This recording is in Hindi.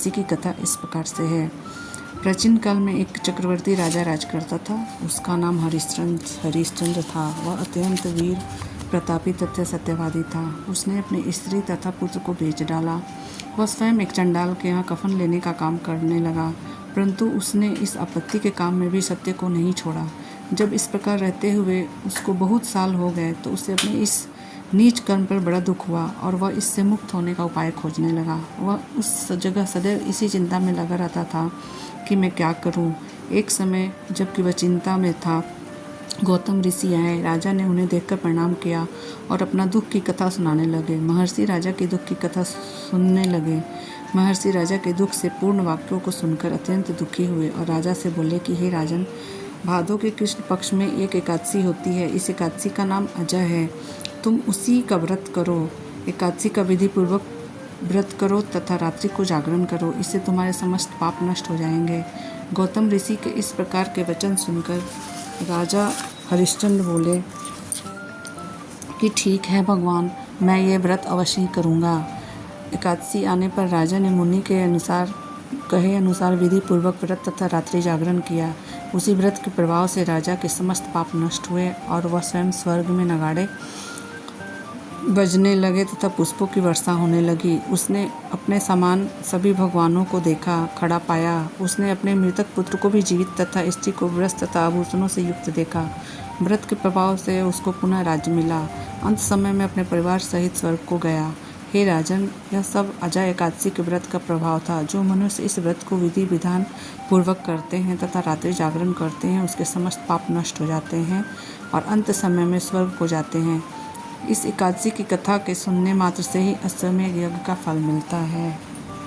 एकादशी की कथा इस प्रकार से है। प्राचीन काल में एक चक्रवर्ती राजा राज करता था। उसका नाम हरिश्चंद्र था। वह अत्यंत वीर प्रतापी तथा सत्यवादी था। उसने अपनी स्त्री तथा पुत्र को बेच डाला। वह स्वयं एक चंडाल के यहाँ कफन लेने का काम करने लगा, परंतु उसने इस आपत्ति के काम में भी सत्य को नहीं छोड़ा। जब इस प्रकार रहते हुए उसको बहुत साल हो गए तो उसे अपने इस नीच कर्म पर बड़ा दुख हुआ और वह इससे मुक्त होने का उपाय खोजने लगा। वह उस जगह सदैव इसी चिंता में लगा रहता था कि मैं क्या करूं। एक समय जबकि वह चिंता में था, गौतम ऋषि आए। राजा ने उन्हें देखकर प्रणाम किया और अपना दुख की कथा सुनाने लगे। महर्षि राजा की दुख की कथा सुनने लगे। महर्षि राजा के दुख से पूर्ण वाक्यों को सुनकर अत्यंत दुखी हुए और राजा से बोले कि हे राजन, भादों के कृष्ण पक्ष में एक एकादशी होती है। इस एकादशी का नाम अजय है। तुम उसी का व्रत करो। एकादशी का विधि पूर्वक व्रत करो तथा रात्रि को जागरण करो। इससे तुम्हारे समस्त पाप नष्ट हो जाएंगे। गौतम ऋषि के इस प्रकार के वचन सुनकर राजा हरिश्चंद्र बोले कि ठीक है भगवान, मैं ये व्रत अवश्य ही करूँगा। एकादशी आने पर राजा ने मुनि के कहे अनुसार विधि पूर्वक व्रत तथा रात्रि जागरण किया। उसी व्रत के प्रभाव से राजा के समस्त पाप नष्ट हुए और वह स्वयं स्वर्ग में नगाड़े बजने लगे तथा पुष्पों की वर्षा होने लगी। उसने अपने समान सभी भगवानों को देखा, खड़ा पाया। उसने अपने मृतक पुत्र को भी जीवित तथा स्त्री को वस्त्र तथा आभूषणों से युक्त देखा। व्रत के प्रभाव से उसको पुनः राज्य मिला। अंत समय में अपने परिवार सहित स्वर्ग को गया। हे राजन, यह सब अजय एकादशी के व्रत का प्रभाव था। जो मनुष्य इस व्रत को विधि विधान पूर्वक करते हैं तथा रात्रि जागरण करते हैं, उसके समस्त पाप नष्ट हो जाते हैं और अंत समय में स्वर्ग को जाते हैं। इस एकादशी की कथा के सुनने मात्र से ही अश्वमेध यज्ञ का फल मिलता है।